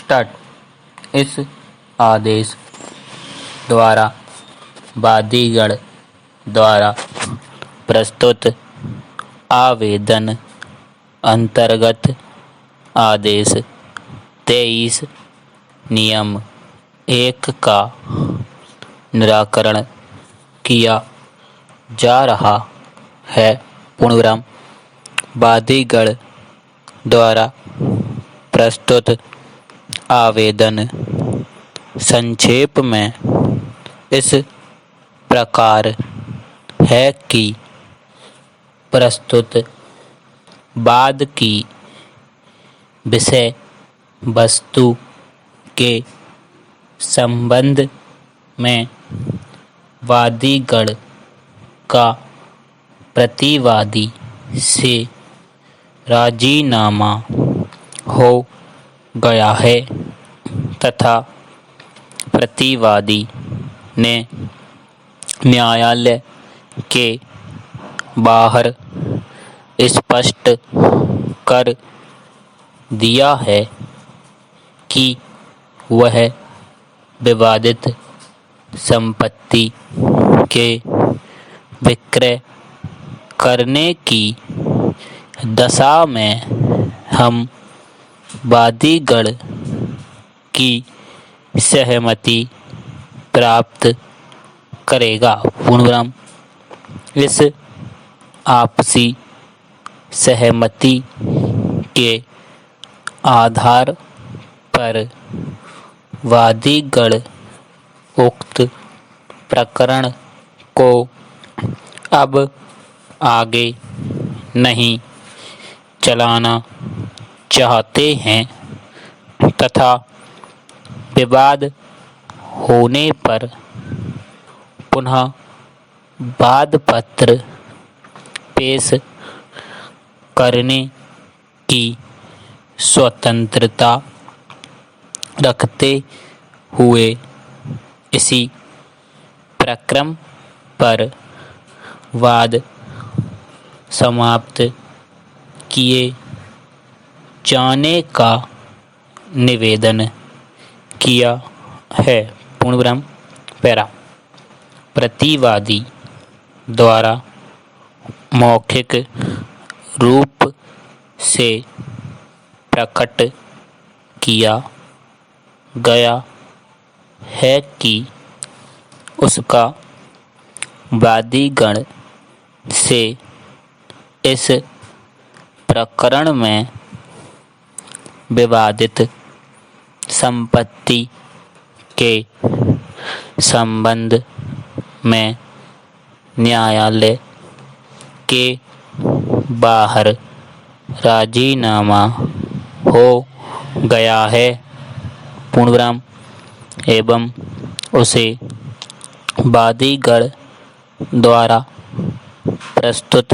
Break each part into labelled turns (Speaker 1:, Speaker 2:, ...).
Speaker 1: Start. इस आदेश द्वारा वादीगण द्वारा प्रस्तुत आवेदन अंतर्गत आदेश 23 नियम 1 का निराकरण किया जा रहा है। पूर्णविराम। वादीगण द्वारा प्रस्तुत आवेदन संक्षेप में इस प्रकार है कि प्रस्तुत वाद की विषय वस्तु के संबंध में वादीगण का प्रतिवादी से राजीनामा हो गया है तथा प्रतिवादी ने न्यायालय के बाहर स्पष्ट कर दिया है कि वह विवादित संपत्ति के विक्रय करने की दशा में हम वादीगण की सहमति प्राप्त करेगा। पूर्णविराम। इस आपसी सहमति के आधार पर वादीगण उक्त प्रकरण को अब आगे नहीं चलाना चाहते हैं तथा विवाद होने पर पुनः वाद पत्र पेश करने की स्वतंत्रता रखते हुए इसी प्रक्रम पर वाद समाप्त किए जाने का निवेदन किया है। पूर्णविराम। पैरा। प्रतिवादी द्वारा मौखिक रूप से प्रकट किया गया है कि उसका वादीगण से इस प्रकरण में विवादित संपत्ति के संबंध में न्यायालय के बाहर राजीनामा हो गया है। पूर्णविराम। एवं उसे वादीगण द्वारा प्रस्तुत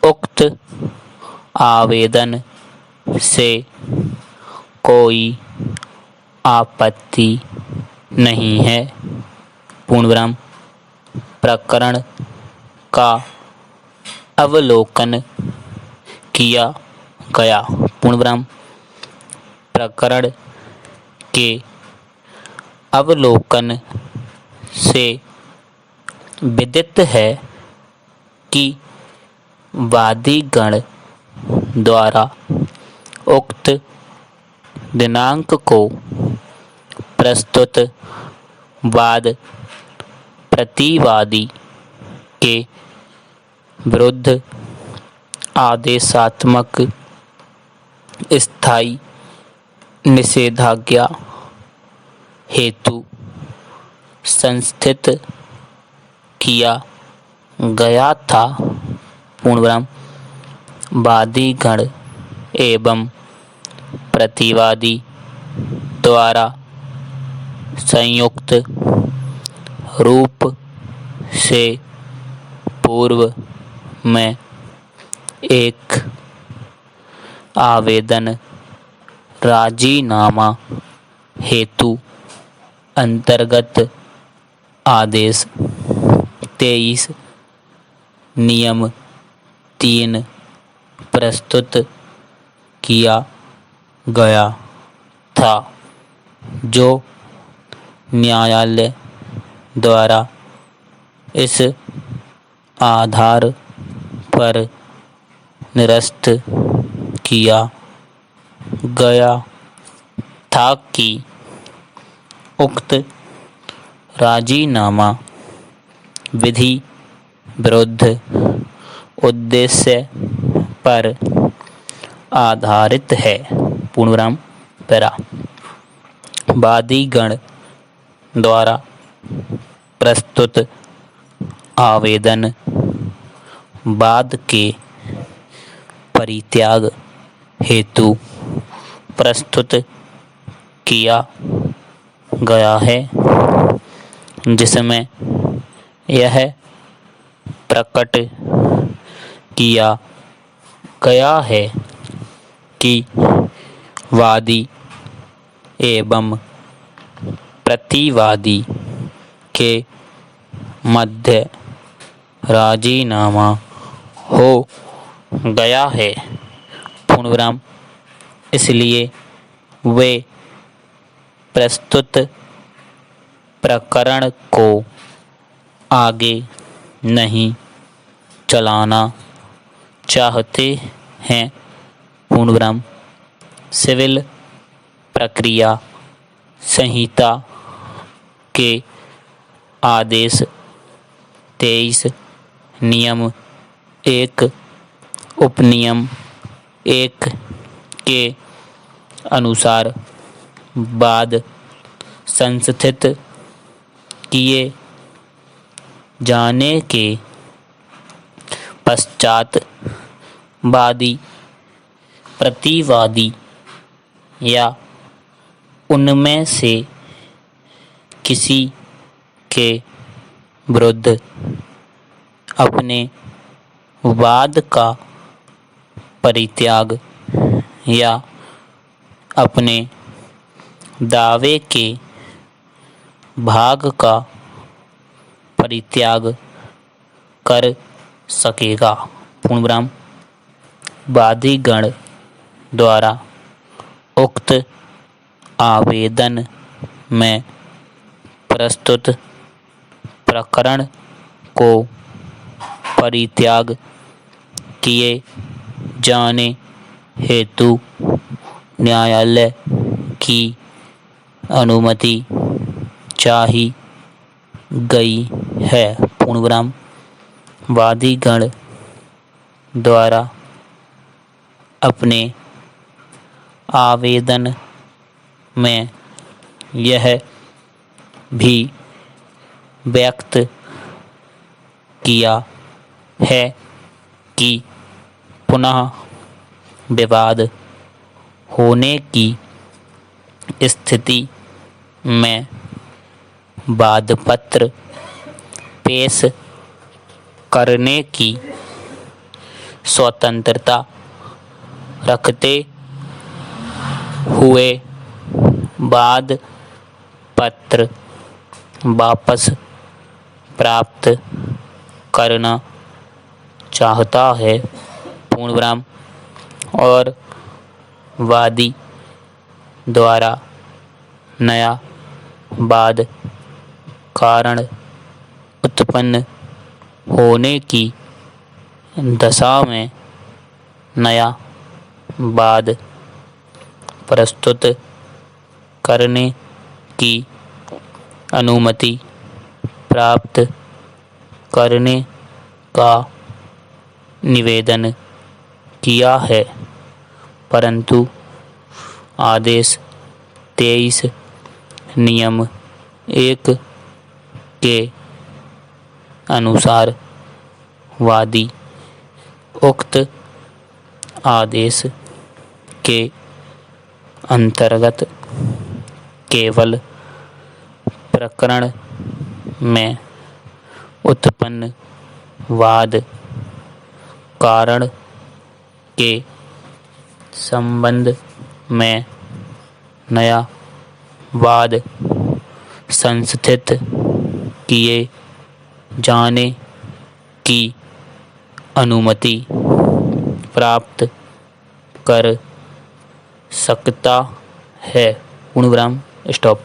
Speaker 1: उक्त आवेदन से कोई आपत्ति नहीं है। पूर्णविराम। प्रकरण का अवलोकन किया गया। पूर्णविराम। प्रकरण के अवलोकन से विदित है कि वादीगण द्वारा उक्त दिनांक को प्रस्तुत वाद प्रतिवादी के विरुद्ध आदेशात्मक स्थायी निषेधाज्ञा हेतु संस्थित किया गया था। पूर्णविराम। वादीगण एवं प्रतिवादी द्वारा संयुक्त रूप से पूर्व में एक आवेदन राजीनामा हेतु अंतर्गत आदेश 23 नियम 3 प्रस्तुत किया गया था, जो न्यायालय द्वारा इस आधार पर निरस्त किया गया था कि उक्त राजीनामा विधि विरुद्ध उद्देश्य पर आधारित है। पूर्णविराम पैरा। वादीगण द्वारा प्रस्तुत आवेदन वाद के परित्याग हेतु प्रस्तुत किया गया है, जिसमें यह प्रकट किया गया है कि वादी एवं प्रतिवादी के मध्य राजीनामा हो गया है। पूर्णविराम। इसलिए वे प्रस्तुत प्रकरण को आगे नहीं चलाना चाहते हैं। पूर्णविराम। सिविल प्रक्रिया संहिता के आदेश 23 नियम 1 उपनियम 1 के अनुसार वाद संस्थित किए जाने के पश्चात वादी प्रतिवादी या उनमें से किसी के विरुद्ध अपने वाद का परित्याग या अपने दावे के भाग का परित्याग कर सकेगा। पूर्णविराम। वादीगण द्वारा उक्त आवेदन में प्रस्तुत प्रकरण को परित्याग किए जाने हेतु न्यायालय की अनुमति चाही गई है। पूर्णविराम। वादीगण द्वारा अपने आवेदन में यह भी व्यक्त किया है कि पुनः विवाद होने की स्थिति में वादपत्र पेश करने की स्वतंत्रता रखते हुए वाद पत्र वापस प्राप्त करना चाहता है। पूर्णविराम। और वादी द्वारा नया वाद कारण उत्पन्न होने की दशा में नया वाद प्रस्तुत करने की अनुमति प्राप्त करने का निवेदन किया है, परंतु आदेश 23 नियम 1 के अनुसार वादी उक्त आदेश के अंतर्गत केवल प्रकरण में उत्पन्न वाद कारण के संबंध में नया वाद संस्थित किए जाने की अनुमति प्राप्त कर सकता है। पूर्ण विराम, स्टॉप।